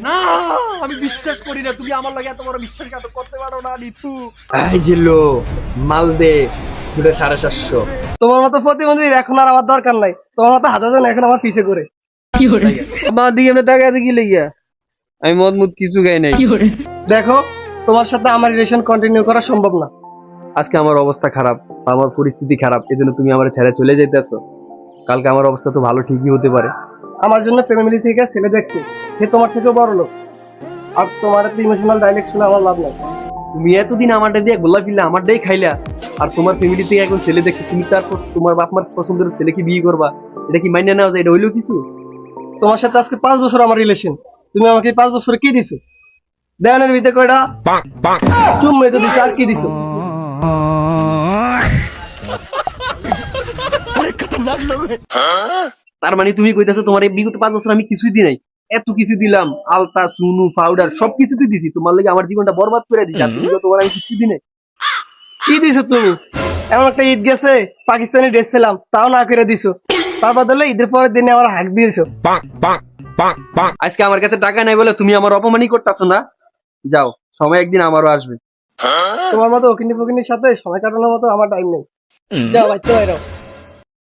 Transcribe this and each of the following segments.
না, আমি বিশ্বাস করি না তুমি আমার লাগে এত বড় বিশ্বাসঘাতক করতে পারো না নিথু। এই জিল্লো মাল দে 750। তোমার মতো প্রতিবন্ধী এখন আর আমার দরকার নাই, তোমার মতো হাজার জন এখন আমার পিছে করে। আমার দিকে এমনি তাকায় কি লেগিয়া? আমি মদ মুদ কিছু খাই নাই। দেখো, তোমার সাথে আমার রিলেশন কন্টিনিউ করা সম্ভব না। আজকে আমার অবস্থা খারাপ, আমার পরিস্থিতি খারাপ, এজন্য তুমি আমার ছেড়ে চলে যাইতেছো। কালকে আমার অবস্থা তো ভালো ঠিকই হতে পারে। আমার জন্য ফ্যামিলি থেকে ছেলে দেখছি, সে তোমার থেকেও বড় লোক। আর তোমার এত ইমোশনাল ডাইলেক্ট শুনে আমার লাভ নাই। তুমি এতদিন আমারটা দিয়ে গোলা ফিরলে আমারটাই খাইলা, আর তোমার ফ্যামিলি থেকে এখন ছেলে দেখছো, তুমি তার তোমার বাপ মার পছন্দের ছেলেকে বিয়ে করবা, এটা কি মাইনে নেওয়া যায়? এটা হইলো কিছু? তোমার সাথে আজকে 5 বছর আমার রিলেশন, তুমি আমাকে 5 বছরে কি দিছো? দেয়ানের ভিতরে কয়টা চুম্মে তো দিছো, আর কি দিছো? তার মানে তুমি কইতাছো তোমার এই বিগত 5 বছর আমি কিছুই দিই নাই? এত কিছু দিলাম, আলতা সুনু পাউডার সবকিছু দিছি, তোমার লাগে আমার জীবনটা বরবাদ করে দিছি, আর তুমি তোমার আমি কিছু দিই নাই? কি দিছো তুমি? এমন একটা ঈদ গেছে, পাকিস্তানি ড্রেস ছিলাম, তাও না করে দিছো। তার বদলে ঈদের পরের দিনে আমার হাক দিয়েছো। আজকে আমার কাছে টাকা নাই বলে তুমি আমার অপমানই করতেছো না? যাও, সময় একদিন আমারও আসবে। তোমার মতো ওকিনি ফকিনির সাথে সময় কাটানোর মতো আমার টাইম নেই। যাও বাচ্চা বাইরাও,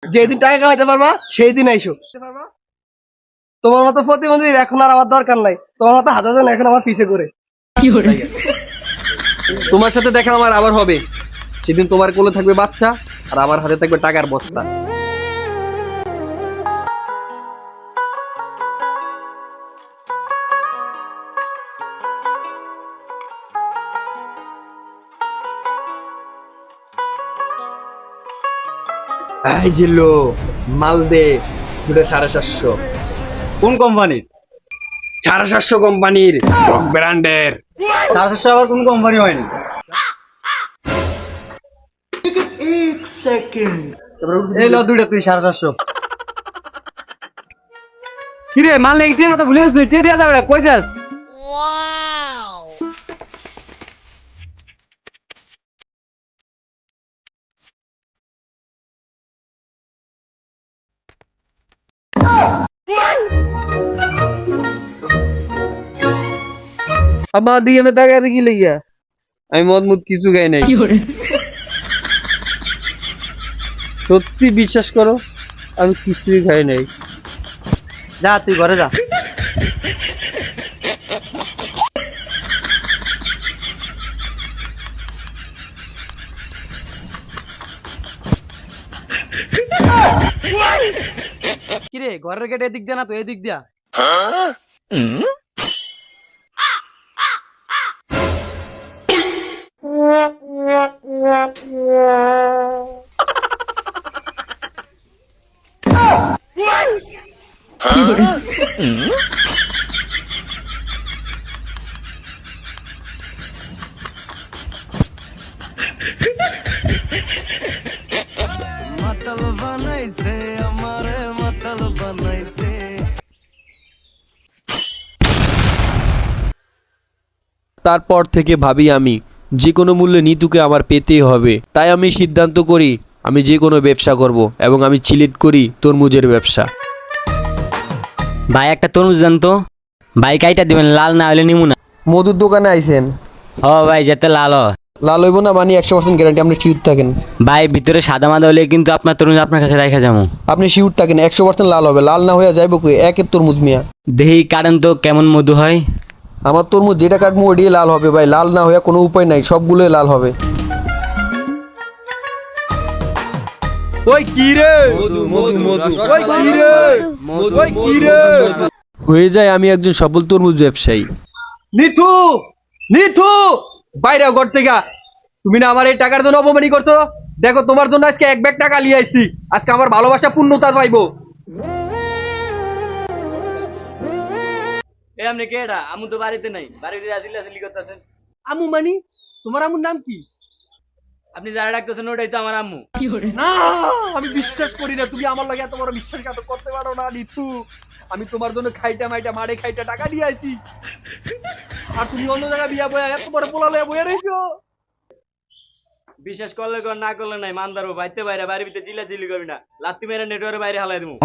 যেদিন টাকা কামাইতে পারবা সেই দিন আইসো। তোমার মতো প্রতিবন্ধী এখন আর আমার দরকার নাই, তোমার মতো হাজার জন এখন আমার পিছে করে। তোমার সাথে দেখা আমার আবার হবে, সেদিন তোমার কোলে থাকবে বাচ্চা আর আমার হাতে থাকবে টাকার বস্তা। এই জিল্লো মাল দে 750। কোন কোম্পানির? 750 কোম্পানির, রক ব্র্যান্ডের। 700 আবার কোন কোম্পানি হয়নি? এই ল দুইটা তুই 750। কিরে মাল নেই, টিয়ার কথা ভুলে গেছিস? টিয়া যাবে না, কই যাস? আমার দিকে এমনি তাকায় কি লেগিয়া? আমি মদ মুদ কিছু খাই নাই। সত্যি বিশ্বাস করো, আমি কিছুই খাই নাই। যা তুই ঘরে যা। কিরে ঘরের গেট এদিক দিয়া না তো এদিক দিয়া? তারপর থেকে ভাবি আমি যে কোনো মূল্যে নিতুকে আমার পেতেই হবে। তাই আমি সিদ্ধান্ত করি আমি যে কোনো ব্যবসা করব এবং আমি সিলেক্ট করি তরমুজের ব্যবসা। ভাই একটা তরমুজ দেন তো। ভাই কাইটা দিবেন, লাল না হলে নিমু না। মধুর দোকানে আইছেন? হ ভাই, যাতে লাল হয়। লাল হইব না মানে 100% গ্যারান্টি, আপনি শিওর থাকেন? ভাই ভিতরে সাদা মাদা হলে কিন্তু আপনার তরমুজ আপনার কাছে রাখা যাবো। আপনি শিওর থাকেন 100% লাল হবে? লাল না হয়ে যাইব কই? একের তরমুজ মিয়া। দেহি কাটেন তো কেমন মধু হয়। আমার তরমুজ যেটা কাটবো ওইটাই লাল হবে ভাই, লাল না হয়ে কোনো উপায় নাই, সবগুলোই লাল হবে। ওই কি রে? মধু মধু মধু ওই কি রে? ওই কি রে? হয়ে যায় আমি একজন সফল তরমুজ ব্যবসায়ী। নিথু, নিথু বাইরে ঘর থেকে। তুমি না আমার এই টাকার জন্য অপমানি করছো? দেখো তোমার জন্য আজকে 1 ব্যাগ টাকা নিয়ে আইছি, আজকে আমার ভালোবাসা পূর্ণতা পাইবো। এ আপনি কে এটা? আমু তো বাড়িতে নাই, বাড়িতে আসিলে আসিলি করতেছেন। আমু মানি? তোমার আমুর নাম কি? আপনি যারা ডাকতেছেন ওটাই তো আমার আম্মু। না, আমি বিশ্বাস করি না তুমি আমার লাগে এত বড় বিশ্বাসঘাতক করতে পারো না নিথু। আমি তোমার জন্য খাইটা মাইটা মারে খাইটা টাকা দিয়ে আইছি, আর তুমি অন্য জায়গায় বিয়া বয়া এত বড় পোলা লয়ে বয়ে রইছো। বিশ্বাস করলে কর, না করলে নাই। মানদারও বাইতে বাইরে, বাড়ির ভিতরে চিল্লা চিল্লি করবি না। লাত্তি মেরে নেটওয়ার্কের বাইরে হালাই দেবো।